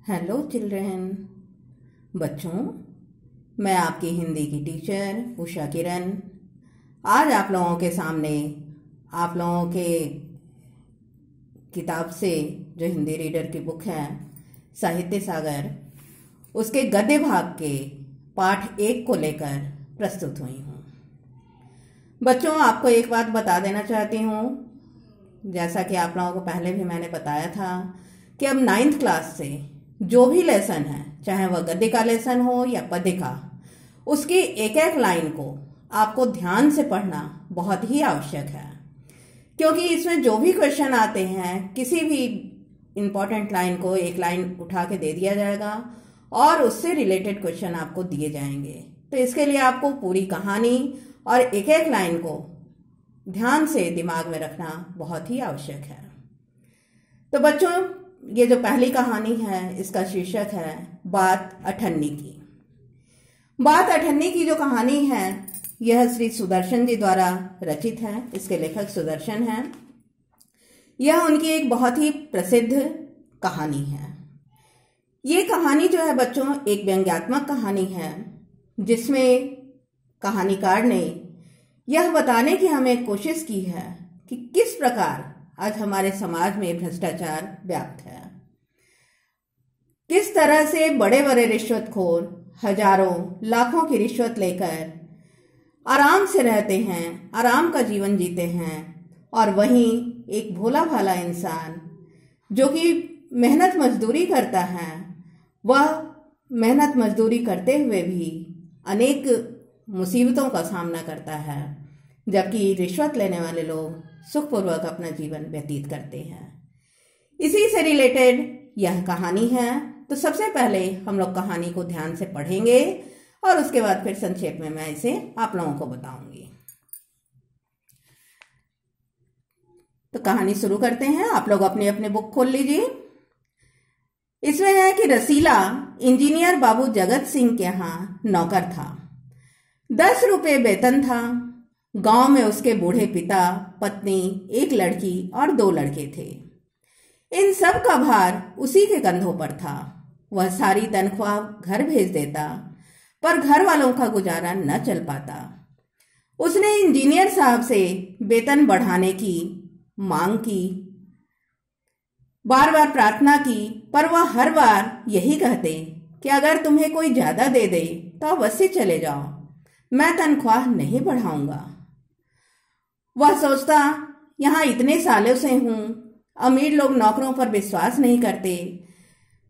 Hello children. बच्चों, मैं आपकी हिंदी की टीचर उषा किरण आज आप लोगों के सामने आप लोगों के किताब से जो हिंदी रीडर की बुक है साहित्य सागर, उसके गद्य भाग के पाठ 1 को लेकर प्रस्तुत हुई हूँ। बच्चों, आपको एक बात बता देना चाहती हूँ, जैसा कि आप लोगों को पहले भी मैंने बताया था कि अब 9th क्लास से जो भी लेसन है, चाहे वह गद्य का लेसन हो या पद्य का, उसकी एक एक लाइन को आपको ध्यान से पढ़ना बहुत ही आवश्यक है, क्योंकि इसमें जो भी क्वेश्चन आते हैं, किसी भी इम्पोर्टेंट लाइन को एक लाइन उठा के दे दिया जाएगा और उससे रिलेटेड क्वेश्चन आपको दिए जाएंगे। तो इसके लिए आपको पूरी कहानी और एक एक लाइन को ध्यान से दिमाग में रखना बहुत ही आवश्यक है। तो बच्चों, ये जो पहली कहानी है इसका शीर्षक है बात अठन्नी की। बात अठन्नी की जो कहानी है यह श्री सुदर्शन जी द्वारा रचित है। इसके लेखक सुदर्शन हैं। यह उनकी एक बहुत ही प्रसिद्ध कहानी है। ये कहानी जो है बच्चों एक व्यंग्यात्मक कहानी है, जिसमें कहानीकार ने यह बताने की हमें कोशिश की है कि किस प्रकार आज हमारे समाज में भ्रष्टाचार व्याप्त है, किस तरह से बड़े बड़े रिश्वतखोर हजारों लाखों की रिश्वत लेकर आराम से रहते हैं, आराम का जीवन जीते हैं, और वहीं एक भोला भाला इंसान जो कि मेहनत मजदूरी करता है, वह मेहनत मजदूरी करते हुए भी अनेक मुसीबतों का सामना करता है, जबकि रिश्वत लेने वाले लोग सुखपूर्वक अपना जीवन व्यतीत करते हैं। इसी से रिलेटेड यह कहानी है। तो सबसे पहले हम लोग कहानी को ध्यान से पढ़ेंगे और उसके बाद फिर संक्षेप में मैं इसे आप लोगों को बताऊंगी। तो कहानी शुरू करते हैं। आप लोग अपनी अपनी बुक खोल लीजिए। इसमें है कि रसीला इंजीनियर बाबू जगत सिंह के यहाँ नौकर था। 10 रुपये वेतन था। गांव में उसके बूढ़े पिता, पत्नी, एक लड़की और 2 लड़के थे। इन सब का भार उसी के कंधों पर था। वह सारी तनख्वाह घर भेज देता, पर घर वालों का गुजारा न चल पाता। उसने इंजीनियर साहब से वेतन बढ़ाने की मांग की, बार बार प्रार्थना की, पर वह हर बार यही कहते कि अगर तुम्हें कोई ज्यादा दे दे तो अवश्य चले जाओ, मैं तनख्वाह नहीं बढ़ाऊंगा। वह सोचता, यहाँ इतने सालों से हूं, अमीर लोग नौकरों पर विश्वास नहीं करते,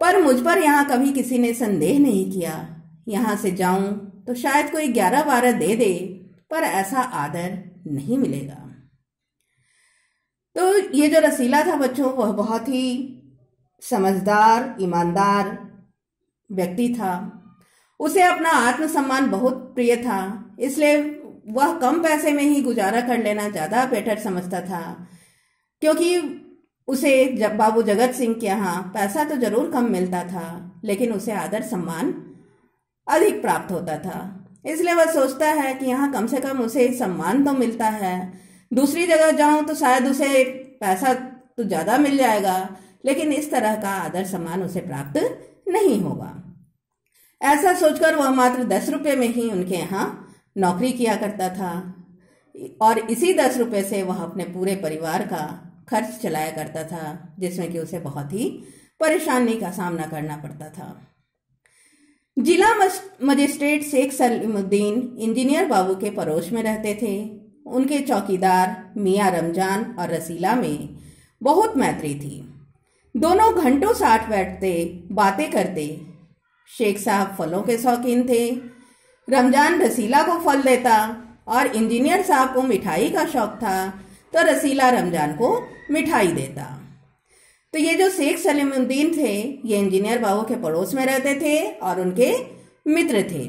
पर मुझ पर यहाँ कभी किसी ने संदेह नहीं किया। यहाँ से जाऊं तो शायद कोई 11-12 दे दे, पर ऐसा आदर नहीं मिलेगा। तो ये जो रसीला था बच्चों, वह बहुत ही समझदार, ईमानदार व्यक्ति था। उसे अपना आत्मसम्मान बहुत प्रिय था, इसलिए वह कम पैसे में ही गुजारा कर लेना ज्यादा बेटर समझता था, क्योंकि उसे जब बाबू जगत सिंह के यहाँ पैसा तो जरूर कम मिलता था, लेकिन उसे आदर सम्मान अधिक प्राप्त होता था। इसलिए वह सोचता है कि यहाँ कम से कम उसे सम्मान तो मिलता है, दूसरी जगह जाऊं तो शायद उसे पैसा तो ज्यादा मिल जाएगा, लेकिन इस तरह का आदर सम्मान उसे प्राप्त नहीं होगा। ऐसा सोचकर वह मात्र 10 रुपये में ही उनके यहाँ नौकरी किया करता था, और इसी 10 रुपये से वह अपने पूरे परिवार का खर्च चलाया करता था, जिसमें कि उसे बहुत ही परेशानी का सामना करना पड़ता था। जिला मजिस्ट्रेट शेख सलीमुद्दीन इंजीनियर बाबू के पड़ोस में रहते थे। उनके चौकीदार मियाँ रमजान और रसीला में बहुत मैत्री थी। दोनों घंटों साथ बैठते, बातें करते। शेख साहब फलों के शौकीन थे। रमजान रसीला को फल देता, और इंजीनियर साहब को मिठाई का शौक था, तो रसीला रमजान को मिठाई देता। तो ये जो शेख सलीमुद्दीन थे, ये इंजीनियर बाबू के पड़ोस में रहते थे और उनके मित्र थे।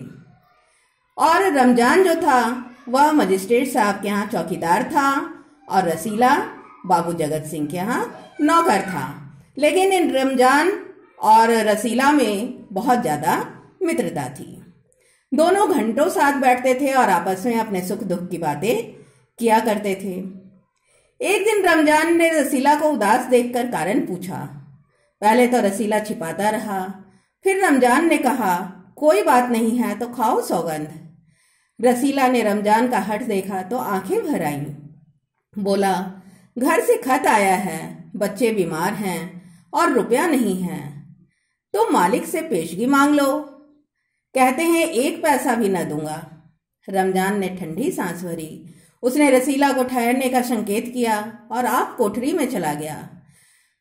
और रमजान जो था वह मजिस्ट्रेट साहब के यहाँ चौकीदार था, और रसीला बाबू जगत सिंह के यहाँ नौकर था। लेकिन इन रमजान और रसीला में बहुत ज्यादा मित्रता थी। दोनों घंटों साथ बैठते थे और आपस में अपने सुख दुख की बातें किया करते थे। एक दिन रमजान ने रसीला को उदास देखकर कारण पूछा, पहले तो रसीला छिपाता रहा, फिर रमजान ने कहा, कोई बात नहीं है तो खाओ सौगंध। रसीला ने रमजान का हट देखा तो आंखें भर आईं। बोला, घर से खत आया है, बच्चे बीमार हैं और रुपया नहीं है, तो मालिक से पेशगी मांग लो। कहते हैं 1 पैसा भी न दूंगा। रमजान ने ठंडी सांस भरी। उसने रसीला को ठहरने का संकेत किया और आप कोठरी में चला गया।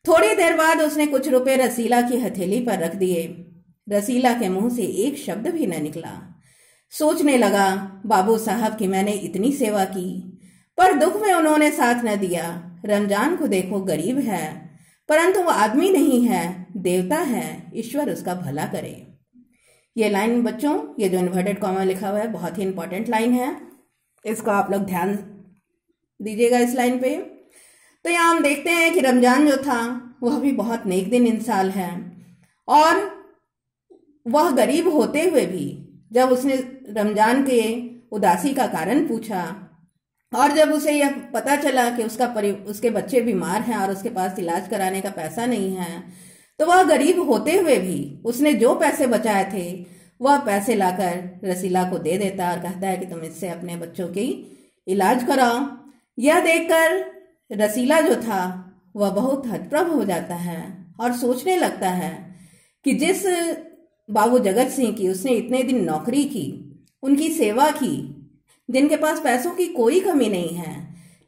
थोड़ी देर बाद उसने कुछ रुपए रसीला की हथेली पर रख दिए। रसीला के मुंह से एक शब्द भी न निकला। सोचने लगा, बाबू साहब की मैंने इतनी सेवा की, पर दुख में उन्होंने साथ न दिया। रमजान को देखो, गरीब है, परंतु वो आदमी नहीं है, देवता है, ईश्वर उसका भला करे। ये लाइन बच्चों, ये जो इन्वर्टेड कॉमा लिखा हुआ है, बहुत ही इंपॉर्टेंट लाइन है, इसको आप लोग ध्यान दीजिएगा इस लाइन पे। तो यहाँ हम देखते हैं कि रमजान जो था वह भी बहुत नेक दिन इंसान है, और वह गरीब होते हुए भी जब उसने रमजान के उदासी का कारण पूछा और जब उसे यह पता चला कि उसके बच्चे बीमार हैं और उसके पास इलाज कराने का पैसा नहीं है, तो वह गरीब होते हुए भी उसने जो पैसे बचाए थे वह पैसे लाकर रसीला को दे देता और कहता है कि तुम इससे अपने बच्चों की इलाज कराओ। यह देखकर रसीला जो था वह बहुत हतप्रभ हो जाता है और सोचने लगता है कि जिस बाबू जगत सिंह की उसने इतने दिन नौकरी की, उनकी सेवा की, जिनके पास पैसों की कोई कमी नहीं है,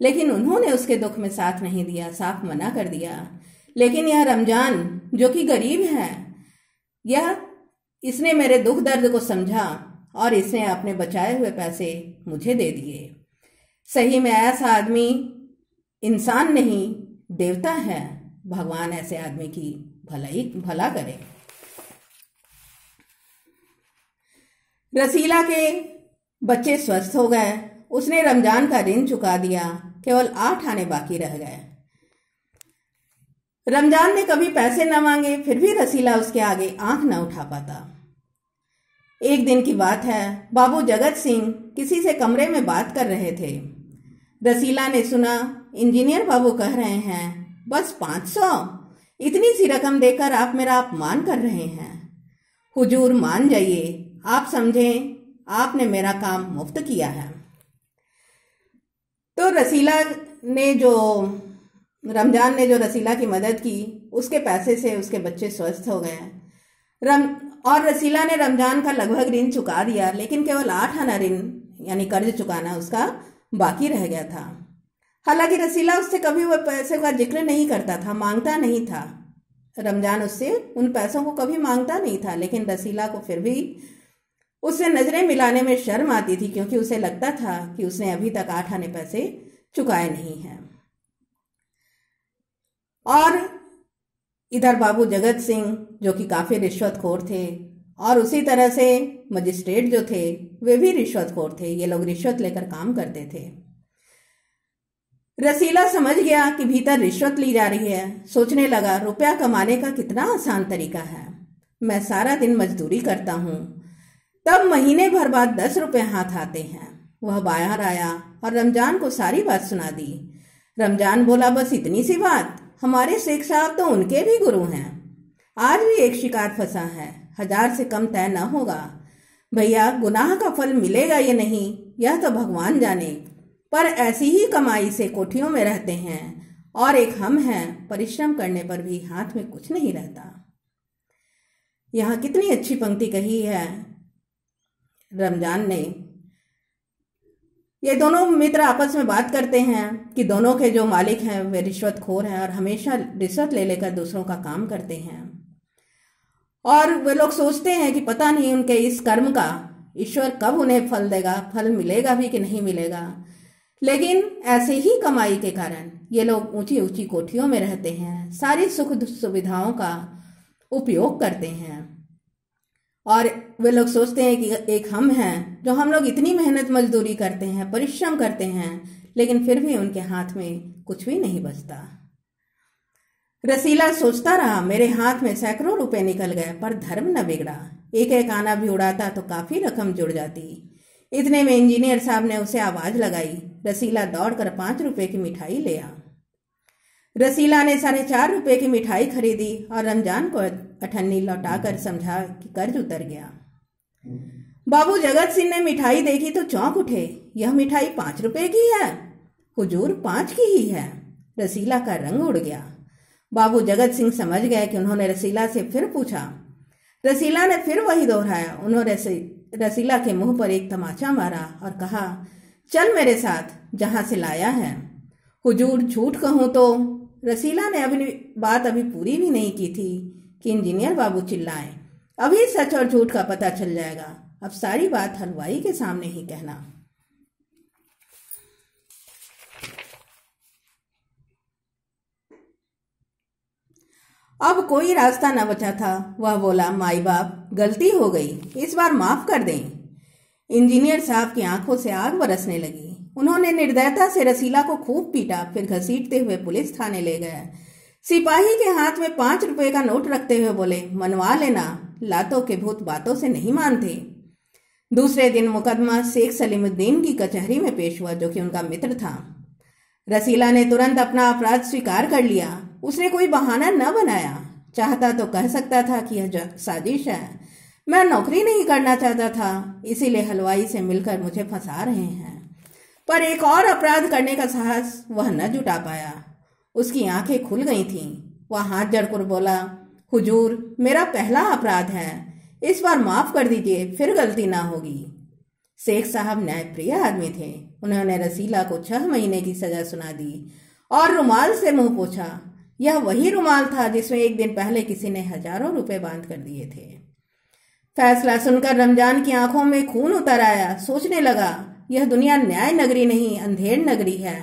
लेकिन उन्होंने उसके दुख में साथ नहीं दिया, साफ मना कर दिया। लेकिन यह रमजान जो कि गरीब है, इसने मेरे दुख दर्द को समझा और इसने अपने बचाए हुए पैसे मुझे दे दिए। सही में ऐसा आदमी इंसान नहीं, देवता है। भगवान ऐसे आदमी की भला करे। रसीला के बच्चे स्वस्थ हो गए। उसने रमजान का ऋण चुका दिया, केवल 8 आने बाकी रह गए। रमजान ने कभी पैसे न मांगे, फिर भी रसीला उसके आगे आंख न उठा पाता। एक दिन की बात है, बाबू जगत सिंह किसी से कमरे में बात कर रहे थे। रसीला ने सुना, इंजीनियर बाबू कह रहे हैं, बस 500, इतनी सी रकम देकर आप मेरा अपमान कर रहे हैं। हुजूर मान जाइए, आप समझें आपने मेरा काम मुफ्त किया है। तो रमजान ने जो रसीला की मदद की, उसके पैसे से उसके बच्चे स्वस्थ हो गए। और रसीला ने रमजान का लगभग ऋण चुका दिया, लेकिन केवल 8 आना ऋण यानी कर्ज चुकाना उसका बाकी रह गया था। हालांकि रसीला उससे कभी वह पैसे का जिक्र नहीं करता था, मांगता नहीं था। रमजान उससे उन पैसों को कभी मांगता नहीं था, लेकिन रसीला को फिर भी उससे नजरें मिलाने में शर्म आती थी, क्योंकि उसे लगता था कि उसने अभी तक 8 आने पैसे चुकाए नहीं हैं। और इधर बाबू जगत सिंह जो कि काफी रिश्वतखोर थे, और उसी तरह से मजिस्ट्रेट जो थे वे भी रिश्वतखोर थे। ये लोग रिश्वत लेकर काम करते थे। रसीला समझ गया कि भीतर रिश्वत ली जा रही है। सोचने लगा, रुपया कमाने का कितना आसान तरीका है। मैं सारा दिन मजदूरी करता हूँ, तब महीने भर बाद 10 रुपए हाथ आते हैं। वह बाहर आया और रमजान को सारी बात सुना दी। रमजान बोला, बस इतनी सी बात? हमारे शेख साहब तो उनके भी गुरु हैं। आज भी एक शिकार फंसा है, 1000 से कम तय न होगा। भैया, गुनाह का फल मिलेगा या नहीं यह तो भगवान जाने, पर ऐसी ही कमाई से कोठियों में रहते हैं, और एक हम हैं, परिश्रम करने पर भी हाथ में कुछ नहीं रहता। यहाँ कितनी अच्छी पंक्ति कही है रमजान ने। ये दोनों मित्र आपस में बात करते हैं कि दोनों के जो मालिक हैं वे रिश्वतखोर हैं और हमेशा रिश्वत ले लेकर दूसरों का काम करते हैं। और वे लोग सोचते हैं कि पता नहीं उनके इस कर्म का ईश्वर कब उन्हें फल देगा, फल मिलेगा भी कि नहीं मिलेगा। लेकिन ऐसे ही कमाई के कारण ये लोग ऊंची ऊंची कोठियों में रहते हैं, सारी सुख सुविधाओं का उपयोग करते हैं। और वे लोग सोचते हैं कि एक हम हैं जो हम लोग इतनी मेहनत मजदूरी करते हैं, परिश्रम करते हैं, लेकिन फिर भी उनके हाथ में कुछ भी नहीं बचता। रसीला सोचता रहा, मेरे हाथ में सैकड़ों रुपए निकल गए, पर धर्म न बिगड़ा। एक एक आना भी उड़ाता तो काफी रकम जुड़ जाती। इतने में इंजीनियर साहब ने उसे आवाज लगाई। रसीला दौड़कर 5 रुपए की मिठाई ले आ। रसीला ने 4.5 रुपए की मिठाई खरीदी और रमजान को अठन्नी लौटाकर समझा कि कर्ज उतर गया। बाबू जगत सिंह ने मिठाई देखी तो चौंक उठे। यह मिठाई 5 रुपए की है। हुजूर 5 की ही है। रसीला का रंग उड़ गया। बाबू जगत सिंह समझ गए कि उन्होंने रसीला से फिर पूछा। रसीला ने फिर वही दोहराया। उन्होंने रसीला के मुंह पर एक तमाचा मारा और कहा, चल मेरे साथ जहां से लाया है। हुजूर झूठ कहूं तो। रसीला ने बात अभी पूरी भी नहीं की थी कि इंजीनियर बाबू चिल्लाए, अभी सच और झूठ का पता चल जाएगा। अब सारी बात हलवाई के सामने ही कहना। अब कोई रास्ता न बचा था। वह बोला, माई बाप गलती हो गई, इस बार माफ कर दें। इंजीनियर साहब की आंखों से आग बरसने लगी। उन्होंने निर्दयता से रसीला को खूब पीटा, फिर घसीटते हुए पुलिस थाने ले गए। सिपाही के हाथ में 5 रुपए का नोट रखते हुए बोले, मनवा लेना, लातों के भूत बातों से नहीं मानते। दूसरे दिन मुकदमा शेख सलीमुद्दीन की कचहरी में पेश हुआ, जो कि उनका मित्र था। रसीला ने तुरंत अपना अपराध स्वीकार कर लिया। उसने कोई बहाना न बनाया। चाहता तो कह सकता था कि यह साजिश है, मैं नौकरी नहीं करना चाहता था, इसीलिए हलवाई से मिलकर मुझे फंसा रहे हैं। पर एक और अपराध करने का साहस वह न जुटा पाया। उसकी आंखें खुल गई थीं। वह हाथ जोड़कर बोला, हुजूर मेरा पहला अपराध है, इस बार माफ कर दीजिए, फिर गलती ना होगी। शेख साहब न्यायप्रिय आदमी थे। उन्होंने रसीला को 6 महीने की सजा सुना दी और रुमाल से मुंह पोंछा। यह वही रुमाल था जिसमें एक दिन पहले किसी ने हजारों रुपए बांध कर दिए थे। फैसला सुनकर रमजान की आंखों में खून उतर आया। सोचने लगा, यह दुनिया न्याय नगरी नहीं, अंधेर नगरी है।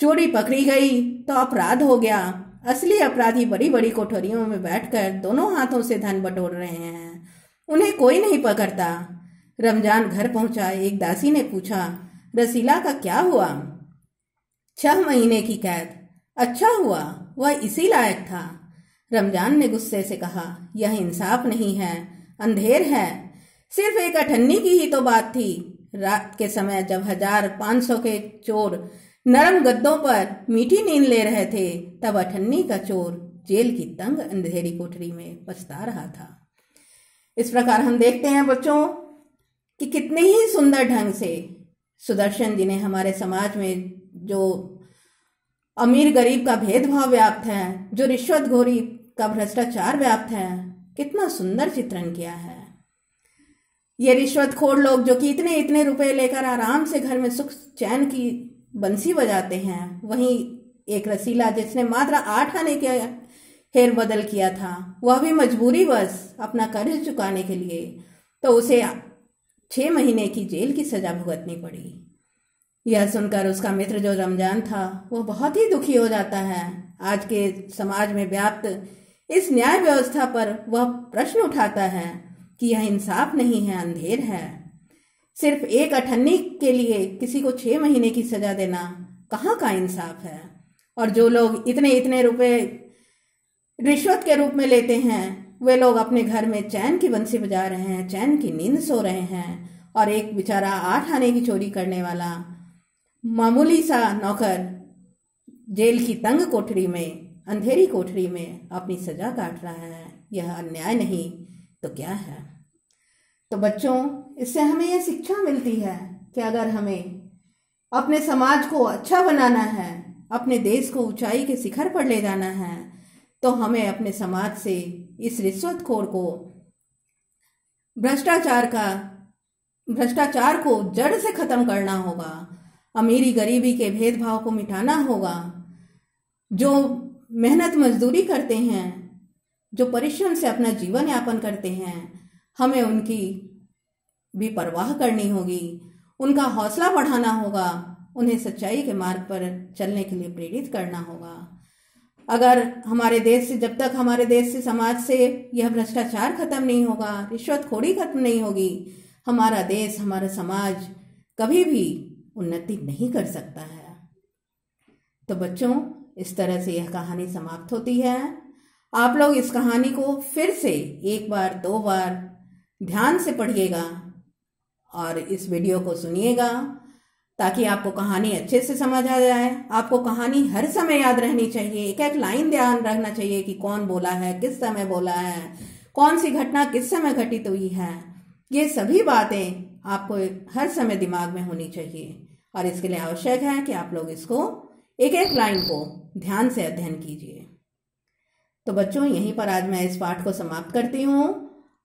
चोरी पकड़ी गई तो अपराध हो गया। असली अपराधी बड़ी बड़ी कोठरियों में बैठकर दोनों हाथों से धन बटोर रहे हैं, उन्हें कोई नहीं पकड़ता। रमजान घर पहुंचा। एक दासी ने पूछा, रसीला का क्या हुआ? 6 महीने की कैद। अच्छा हुआ, वह इसी लायक था। रमजान ने गुस्से से कहा, यह इंसाफ नहीं है, अंधेर है। सिर्फ एक अठन्नी की ही तो बात थी। रात के समय जब 1500 के चोर नरम गद्दों पर मीठी नींद ले रहे थे, तब अठन्नी का चोर जेल की तंग अंधेरी कोठरी में पछता रहा था। इस प्रकार हम देखते हैं बच्चों कि कितने ही सुंदर ढंग से सुदर्शन जी ने हमारे समाज में जो अमीर गरीब का भेदभाव व्याप्त है, जो रिश्वतखोरी का भ्रष्टाचार व्याप्त है, कितना सुंदर चित्रण किया है। ये रिश्वतखोर लोग जो कि इतने इतने रुपए लेकर आराम से घर में सुख चैन की बंसी बजाते हैं, वहीं एक रसीला जिसने मात्र 8 आने के फेर बदल किया था, वह भी मजबूरी बस अपना कर्ज चुकाने के लिए, तो उसे 6 महीने की जेल की सजा भुगतनी पड़ी। यह सुनकर उसका मित्र जो रमजान था, वह बहुत ही दुखी हो जाता है। आज के समाज में व्याप्त इस न्याय व्यवस्था पर वह प्रश्न उठाता है कि यह इंसाफ नहीं है, अंधेर है। सिर्फ एक अठन्नी के लिए किसी को 6 महीने की सजा देना कहाँ का इंसाफ है? और जो लोग इतने इतने रुपए रिश्वत के रूप में लेते हैं, वे लोग अपने घर में चैन की बंसी बजा रहे हैं, चैन की नींद सो रहे हैं, और एक बेचारा 8 आने की चोरी करने वाला मामूली सा नौकर जेल की तंग कोठरी में, अंधेरी कोठरी में अपनी सजा काट रहा है। यह अन्याय नहीं तो क्या है? तो बच्चों, इससे हमें यह शिक्षा मिलती है कि अगर हमें अपने समाज को अच्छा बनाना है, अपने देश को ऊंचाई के शिखर पर ले जाना है, तो हमें अपने समाज से इस रिश्वतखोर को, भ्रष्टाचार को जड़ से खत्म करना होगा। अमीरी गरीबी के भेदभाव को मिटाना होगा। जो मेहनत मजदूरी करते हैं, जो परिश्रम से अपना जीवन यापन करते हैं, हमें उनकी भी परवाह करनी होगी, उनका हौसला बढ़ाना होगा, उन्हें सच्चाई के मार्ग पर चलने के लिए प्रेरित करना होगा। अगर हमारे देश से, जब तक हमारे देश से, समाज से यह भ्रष्टाचार खत्म नहीं होगा, रिश्वतखोरी खत्म नहीं होगी, हमारा देश, हमारा समाज कभी भी उन्नति नहीं कर सकता है। तो बच्चों, इस तरह से यह कहानी समाप्त होती है। आप लोग इस कहानी को फिर से 1 बार 2 बार ध्यान से पढ़िएगा और इस वीडियो को सुनिएगा। ताकि आपको कहानी अच्छे से समझ आ जाए। आपको कहानी हर समय याद रहनी चाहिए, एक एक लाइन ध्यान रखना चाहिए कि कौन बोला है, किस समय बोला है, कौन सी घटना किस समय घटित हुई है। ये सभी बातें आपको हर समय दिमाग में होनी चाहिए और इसके लिए आवश्यक है कि आप लोग इसको एक एक लाइन को ध्यान से अध्ययन कीजिए। तो बच्चों, यहीं पर आज मैं इस पाठ को समाप्त करती हूँ।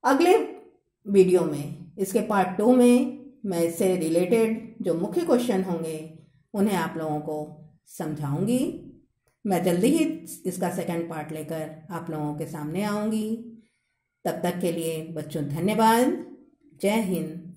अगले वीडियो में, इसके पार्ट 2 में, मैं इससे रिलेटेड जो मुख्य क्वेश्चन होंगे उन्हें आप लोगों को समझाऊंगी। मैं जल्दी ही इसका सेकंड पार्ट लेकर आप लोगों के सामने आऊंगी। तब तक के लिए बच्चों धन्यवाद। जय हिंद।